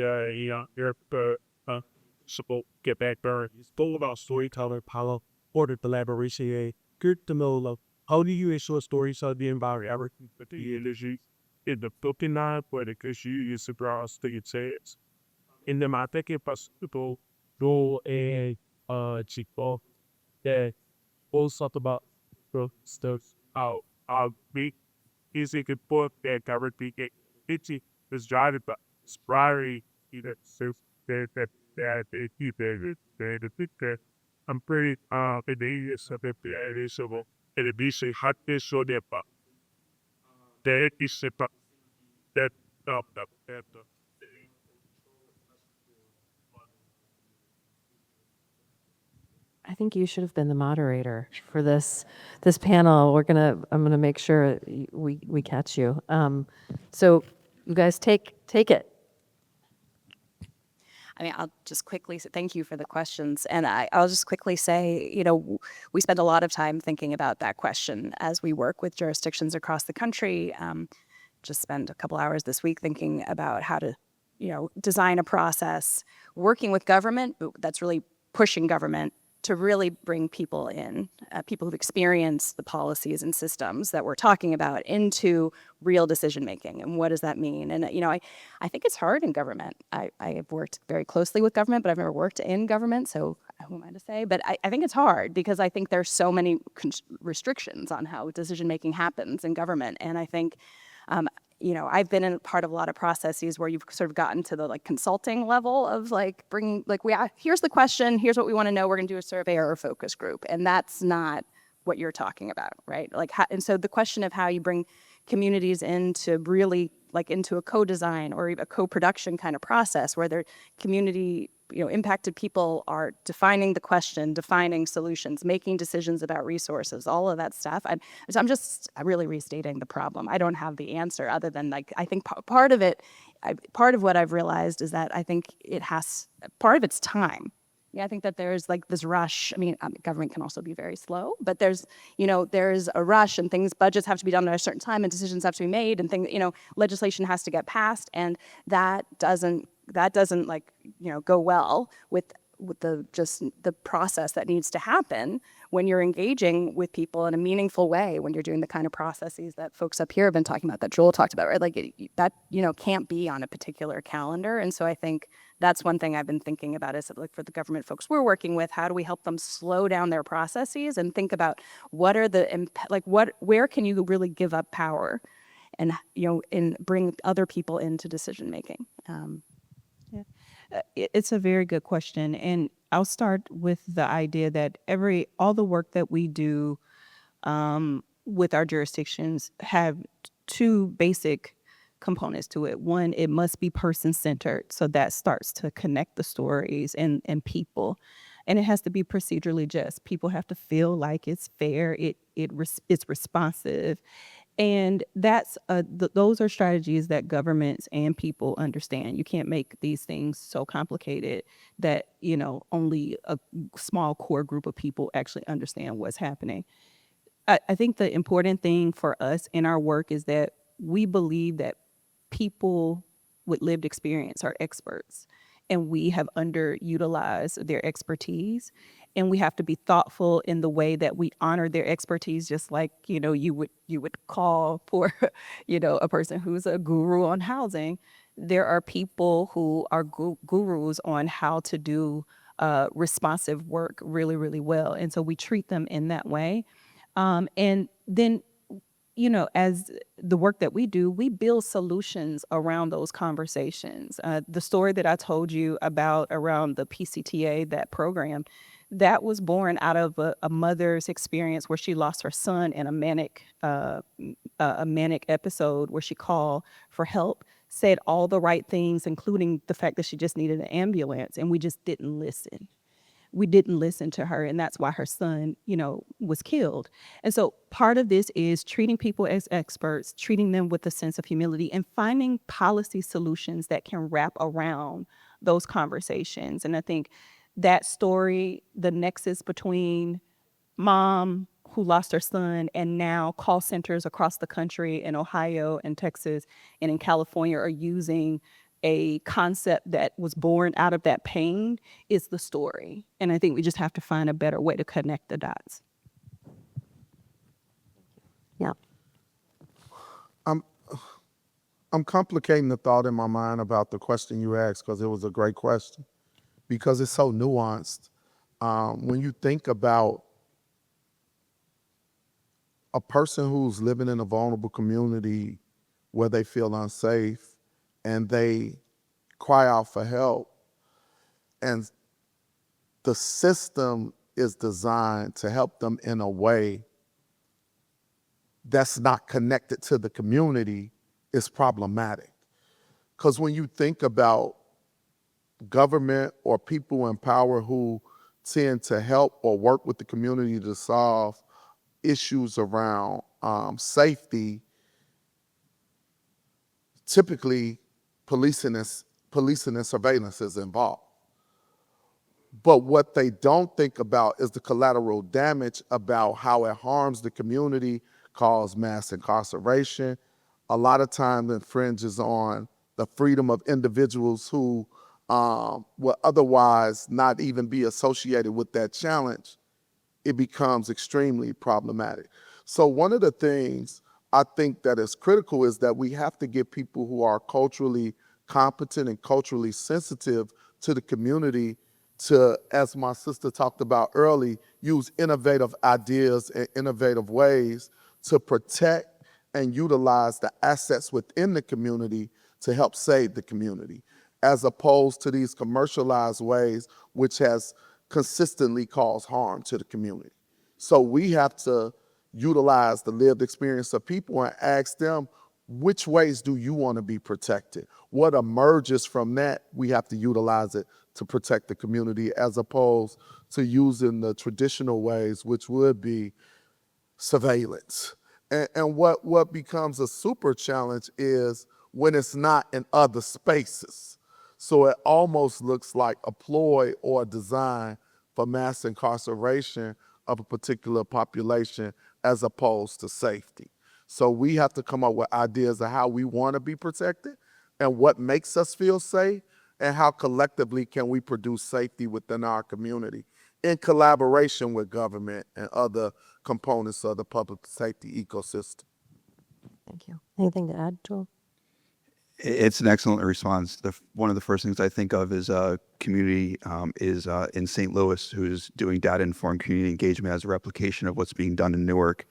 support get back burn. It's all about storytelling power or the collaboration. Good to know how do you ensure stories are the environment but the energy in the booking line where the issue is across the says. In the market possible do a chico that all sort about stuff out big easy good book that covered big itchy was driving but sprary either so that I'm pretty it is a bit reasonable and it be say hot this so that but that is about that that I think you should have been the moderator for this panel. I'm gonna make sure we catch you. So you guys take it. I mean, I'll just quickly say thank you for the questions. And I'll just quickly say, we spend a lot of time thinking about that question as we work with jurisdictions across the country. Just spent a couple hours this week thinking about how to, design a process, working with government, but that's really pushing government to really bring people in, people who've experienced the policies and systems that we're talking about into real decision making. And what does that mean? And, I think it's hard in government. I have worked very closely with government, but I've never worked in government. So who am I to say? But I think it's hard because I think there's so many restrictions on how decision making happens in government. And I think, I've been in part of a lot of processes where you've sort of gotten to the consulting level of bringing here's the question, here's what we want to know. We're going to do a survey or a focus group, and that's not what you're talking about, right? And so the question of how you bring communities into really into a co-design or a co-production kind of process where their community impacted people are defining the question, defining solutions, making decisions about resources, all of that stuff. I'm just really restating the problem. I don't have the answer other than I think part of it, part of what I've realized is that I think part of it's time. Yeah, I think that there's this rush. I mean, government can also be very slow, but there's a rush and budgets have to be done at a certain time and decisions have to be made and legislation has to get passed, and that doesn't go well with the process that needs to happen when you're engaging with people in a meaningful way, when you're doing the kind of processes that folks up here have been talking about, that Joel talked about, right? That can't be on a particular calendar. And so I think that's one thing I've been thinking about is for the government folks we're working with, how do we help them slow down their processes and think about what are where can you really give up power and and bring other people into decision making. It's a very good question, and I'll start with the idea that all the work that we do with our jurisdictions have two basic components to it. One, it must be person-centered, so that starts to connect the stories and people. And it has to be procedurally just. People have to feel like it's fair, it's responsive. And those are strategies that governments and people understand. You can't make these things so complicated that, only a small core group of people actually understand what's happening. I think the important thing for us in our work is that we believe that people with lived experience are experts, and we have underutilized their expertise. And we have to be thoughtful in the way that we honor their expertise, just like you would call for a person who's a guru on housing. There are people who are gurus on how to do responsive work really, really well, and so we treat them in that way. And then, as the work that we do, we build solutions around those conversations. The story that I told you about around the PCTA, that program, that was born out of a mother's experience where she lost her son in a manic episode where she called for help, said all the right things, including the fact that she just needed an ambulance, and we just didn't listen. We didn't listen to her, and that's why her son, was killed. And so part of this is treating people as experts, treating them with a sense of humility, and finding policy solutions that can wrap around those conversations. And I think that story, the nexus between mom who lost her son and now call centers across the country in Ohio and Texas and in California are using a concept that was born out of that pain is the story. And I think we just have to find a better way to connect the dots. Yeah. I'm complicating the thought in my mind about the question you asked because it was a great question, because it's so nuanced. When you think about a person who's living in a vulnerable community where they feel unsafe and they cry out for help, and the system is designed to help them in a way that's not connected to the community, is problematic. Because when you think about government or people in power who tend to help or work with the community to solve issues around safety, typically policing and surveillance is involved. But what they don't think about is the collateral damage about how it harms the community, causes mass incarceration, a lot of times infringes on the freedom of individuals who will otherwise not even be associated with that challenge. It becomes extremely problematic. So one of the things I think that is critical is that we have to get people who are culturally competent and culturally sensitive to the community to, as my sister talked about early, use innovative ideas and innovative ways to protect and utilize the assets within the community to help save the community, as opposed to these commercialized ways which has consistently caused harm to the community. So we have to utilize the lived experience of people and ask them, which ways do you want to be protected? What emerges from that, we have to utilize it to protect the community, as opposed to using the traditional ways, which would be surveillance. And what becomes a super challenge is when it's not in other spaces. So it almost looks like a ploy or a design for mass incarceration of a particular population as opposed to safety. So we have to come up with ideas of how we want to be protected and what makes us feel safe, and how collectively can we produce safety within our community in collaboration with government and other components of the public safety ecosystem. Thank you. Anything to add, Joel? It's an excellent response. One of the first things I think of is a community is in St. Louis, who's doing data-informed community engagement as a replication of what's being done in Newark.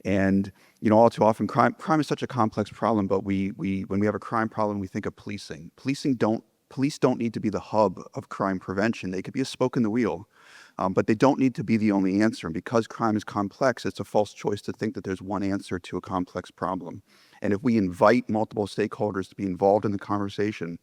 And all too often, crime is such a complex problem, but when we have a crime problem, we think of policing. Police don't need to be the hub of crime prevention. They could be a spoke in the wheel, but they don't need to be the only answer. And because crime is complex, it's a false choice to think that there's one answer to a complex problem. And if we invite multiple stakeholders to be involved in the conversation,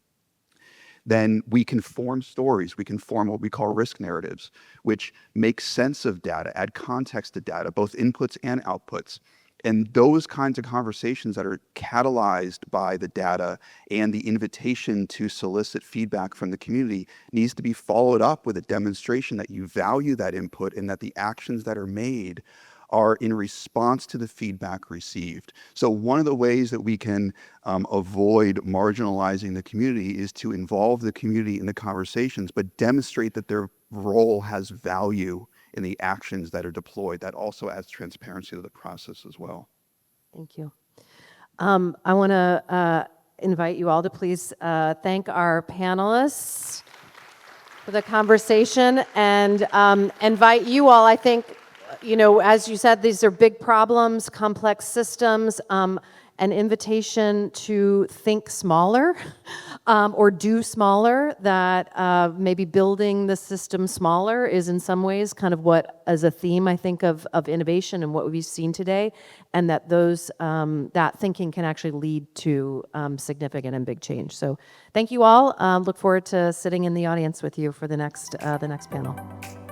then we can form stories. We can form what we call risk narratives, which make sense of data, add context to data, both inputs and outputs. And those kinds of conversations that are catalyzed by the data and the invitation to solicit feedback from the community needs to be followed up with a demonstration that you value that input and that the actions that are made are in response to the feedback received. So one of the ways that we can avoid marginalizing the community is to involve the community in the conversations, but demonstrate that their role has value in the actions that are deployed. That also adds transparency to the process as well. Thank you. I want to invite you all to please thank our panelists for the conversation and invite you all, I think, as you said, these are big problems, complex systems, an invitation to think smaller or do smaller, that maybe building the system smaller is in some ways kind of what, as a theme, I think, of innovation and what we've seen today, and that that thinking can actually lead to significant and big change. So thank you all. Look forward to sitting in the audience with you for the next panel.